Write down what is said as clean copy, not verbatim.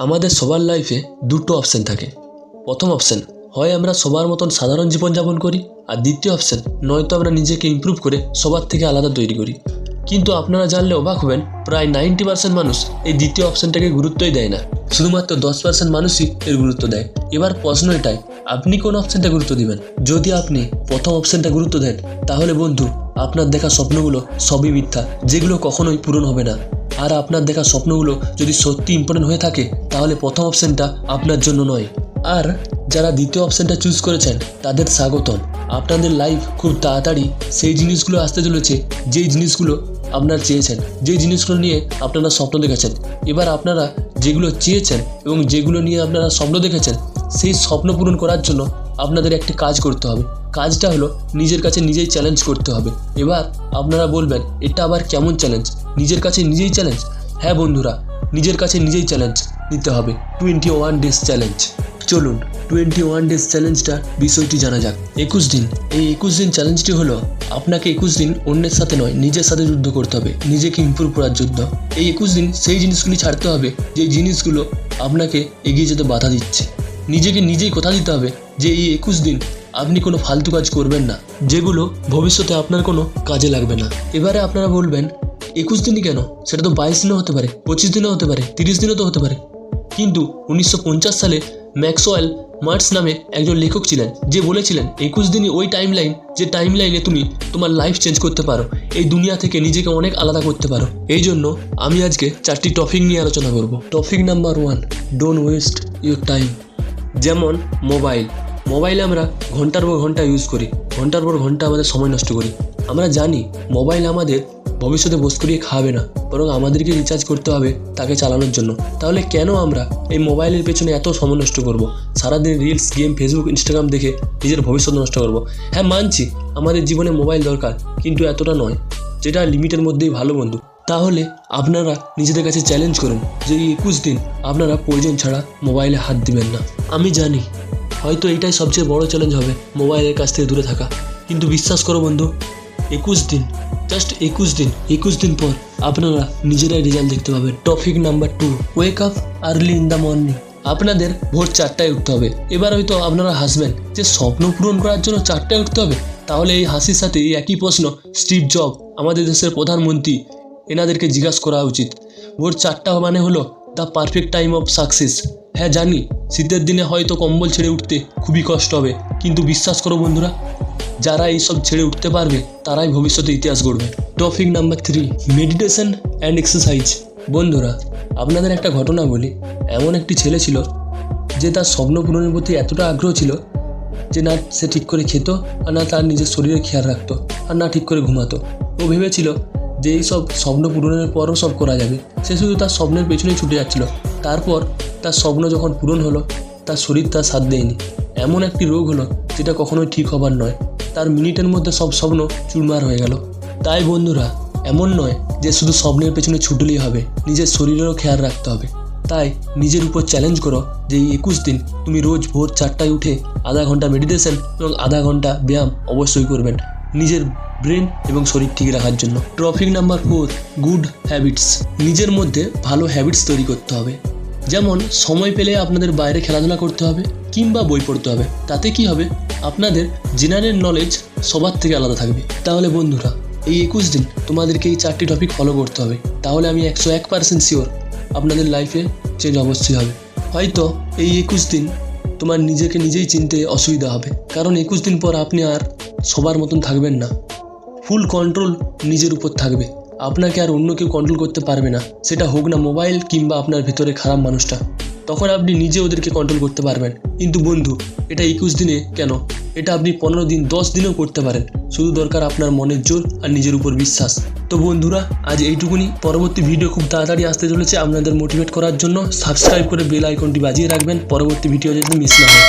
আমাদের সবার লাইফে দুটো অপশন থাকে। প্রথম অপশন, হয় আমরা সবার মতন সাধারণ জীবনযাপন করি, আর দ্বিতীয় অপশন, নয়তো আমরা নিজেকে ইমপ্রুভ করে সবার থেকে আলাদা তৈরি করি। কিন্তু আপনারা জানলে অবাক হবেন, প্রায় 90% মানুষ এই দ্বিতীয় অপশনটাকে গুরুত্বই দেয় না। শুধুমাত্র 10% মানুষই এর গুরুত্ব দেয়। এবার প্রশ্ন এটাই, আপনি কোন অপশনটা গুরুত্ব দিবেন? যদি আপনি প্রথম অপশনটা গুরুত্ব দেন, তাহলে বন্ধু আপনার দেখা স্বপ্নগুলো সবই মিথ্যা, যেগুলো কখনোই পূরণ হবে না। আর আপনার দেখা স্বপ্নগুলো যদি সত্যি ইম্পর্টেন্ট হয়ে থাকে, তাহলে প্রথম অপশনটা আপনার জন্য নয়। আর যারা দ্বিতীয় অপশনটা চুজ করেছেন, তাদের স্বাগতম। আপনাদের লাইফ খুব তাড়াতাড়ি সেই জিনিসগুলো আসতে চলেছে, যেই জিনিসগুলো আপনারা চেয়েছেন, যেই জিনিসগুলো নিয়ে আপনারা স্বপ্ন দেখেছেন। এবার আপনারা যেগুলো চেয়েছেন এবং যেগুলো নিয়ে আপনারা স্বপ্ন দেখেছেন, সেই স্বপ্ন পূরণ করার জন্য আপনাদের একটি কাজ করতে হবে। কাজটা হলো নিজের কাছে নিজেই চ্যালেঞ্জ করতে হবে। এবার আপনারা বলবেন, এটা আবার কেমন চ্যালেঞ্জ? নিজের কাছে নিজেই চ্যালেঞ্জ? হ্যাঁ বন্ধুরা, নিজের কাছে নিজেই চ্যালেঞ্জ নিতে হবে। 21 ডেজ চ্যালেঞ্জ। চলুন 21 ডেজ চ্যালেঞ্জটা বিষয়টি জানা যাক। 21 দিন। এই 21 দিন চ্যালেঞ্জটি হলো, আপনাকে 21 দিন অন্যের সাথে নয়, নিজের সাথে যুদ্ধ করতে হবে, নিজেকে ইমপ্রুভ করার যুদ্ধ। এই 21 দিন সেই জিনিসগুলি ছাড়তে হবে, যে জিনিসগুলো আপনাকে এগিয়ে যেতে বাধা দিচ্ছে। নিজেকে নিজেই কথা দিতে হবে যে এই 21 দিন আপনি কোনো ফালতু কাজ করবেন না, যেগুলো ভবিষ্যতে আপনার কোনো কাজে লাগবে না। এবারে আপনারা বলবেন, 21 দিনই কেন? সেটা তো 22 দিনও হতে পারে, 25 দিনও হতে পারে, 30 দিনও তো হতে পারে। কিন্তু 1950 সালে ম্যাক্সওয়েল মার্টস নামে একজন লেখক ছিলেন, যে বলেছিলেন 21 দিনই ওই টাইম লাইন, যে টাইম লাইনে তুমি তোমার লাইফ চেঞ্জ করতে পারো, এই দুনিয়া থেকে নিজেকে অনেক আলাদা করতে পারো। এই জন্য আমি আজকে 4টি টপিক নিয়ে আলোচনা করব। Topic number 1, don't waste your time. যেমন মোবাইলে আমরা ঘন্টার পর ঘন্টা ইউজ করি, ঘন্টার পর ঘন্টা আমাদের সময় নষ্ট করি। আমরা জানি মোবাইল আমাদের ভবিষ্যতে বস করিয়ে খাবে না, বরং আমাদেরকে রিচার্জ করতে হবে তাকে চালানোর জন্য। তাহলে কেন আমরা এই মোবাইলের পেছনে এত সময় নষ্ট করব? সারাদিন রিলস, গেম, ফেসবুক, ইনস্টাগ্রাম দেখে নিজের ভবিষ্যৎ নষ্ট করব? হ্যাঁ মানছি, আমাদের জীবনে মোবাইল দরকার, কিন্তু এতটা নয়, যেটা লিমিটের মধ্যেই ভালো বন্ধু। তাহলে আপনারা নিজেদের কাছে চ্যালেঞ্জ করুন যে এই 21 দিন আপনারা প্রয়োজন ছাড়া মোবাইলে হাত দিবেন না। আমি জানি হয়তো এটাই সবচেয়ে বড় চ্যালেঞ্জ হবে, মোবাইলের কাছ থেকে দূরে থাকা। কিন্তু বিশ্বাস করো বন্ধু, 21 দিন, জাস্ট 21 দিন পর আপনারা নিজেরাই রেজাল্ট দেখতে পাবেন। Topic number 2, wake up early in the morning. আপনাদের ভোর 4টায় উঠতে হবে। এবার হয়তো আপনারা হাসবেন যে স্বপ্ন পূরণ করার জন্য 4টায় উঠতে হবে। তাহলে এই হাসির সাথে এই একই প্রশ্ন স্টিভ জব, আমাদের দেশের প্রধানমন্ত্রী, এনাদেরকে জিজ্ঞাসা করা উচিত। ভোর 4টা মানে হলো the perfect time of success. হ্যাঁ জানি, শীতের দিনে হয়তো কম্বল ছেড়ে উঠতে খুবই কষ্ট হবে, কিন্তু বিশ্বাস করো বন্ধুরা, যারা এইসব ছেড়ে উঠতে পারবে তারাই ভবিষ্যতে ইতিহাস গড়বে। Topic number 3, meditation and exercise. বন্ধুরা, আপনাদের একটা ঘটনা বলি। এমন একটি ছেলে ছিল যে তার স্বপ্ন পূরণের প্রতি এতটা আগ্রহ ছিল যে না সে ঠিক করে খেত, আর না তার নিজের শরীরের খেয়াল রাখতো, আর না ঠিক করে ঘুমাতো। ও ভেবেছিল যে এই সব স্বপ্ন পূরণের পরও সব করা যাবে। সে শুধু তার স্বপ্নের পেছনেই ছুটে যাচ্ছিল। তারপর তার স্বপ্ন যখন পূরণ হলো, তার শরীর তার সাথ দেয়নি। এমন একটি রোগ হলো যেটা কখনোই ঠিক হবার নয়। তার মিনিটের মধ্যে সব স্বপ্ন চুরমার হয়ে গেল। তাই বন্ধুরা, এমন নয় যে শুধু স্বপ্নের পেছনে ছুটলেই হবে, নিজের শরীরেরও খেয়াল রাখতে হবে। তাই নিজের উপর চ্যালেঞ্জ করো যে এই 21 দিন তুমি রোজ ভোর 4টায় উঠে আধা ঘন্টা মেডিটেশন এবং আধা ঘন্টা ব্যায়াম অবশ্যই করবেন, নিজের ব্রেন এবং শরীর ঠিক রাখার জন্য। Topic number 4, good habits. নিজের মধ্যে ভালো হ্যাবিটস তৈরি করতে হবে। যেমন সময় পেলে আপনাদের বাইরে খেলাধুলা করতে হবে কিংবা বই পড়তে হবে। তাতে কি হবে, আপনাদের জেনারেল নলেজ সবার থেকে আলাদা থাকবে। তাহলে বন্ধুরা, এই 21 দিন তোমাদেরকে এই 4টি টপিক ফলো করতে হবে। তাহলে আমি 101% শিওর আপনাদের লাইফে চেঞ্জ অবশ্যই হবে। হয়তো এই 21 দিন তোমার নিজেকে নিজেই চিনতে অসুবিধা হবে, কারণ 21 দিন পর আপনি আর সবার মতন থাকবেন না। ফুল কন্ট্রোল নিজের উপর থাকবে, আপনাকে আর অন্য কেউ কন্ট্রোল করতে পারবে না। সেটা হোক না মোবাইল কিংবা আপনার ভেতরে খারাপ মানুষটা, তখন আপনি নিজে ওদেরকে কন্ট্রোল করতে পারবেন। কিন্তু বন্ধু, এটা 21 দিনে কেন, এটা আপনি 15 দিন 10 দিনেও করতে পারেন। শুধু দরকার আপনার মনের জোর আর নিজের উপর বিশ্বাস। তো বন্ধুরা, আজ এইটুকুনি। পরবর্তী ভিডিও খুব তাড়াতাড়ি আসতে চলেছে। আপনাদের মোটিভেট করার জন্য সাবস্ক্রাইব করে বেল আইকনটি বাজিয়ে রাখবেন, পরবর্তী ভিডিও যাতে মিস না হয়।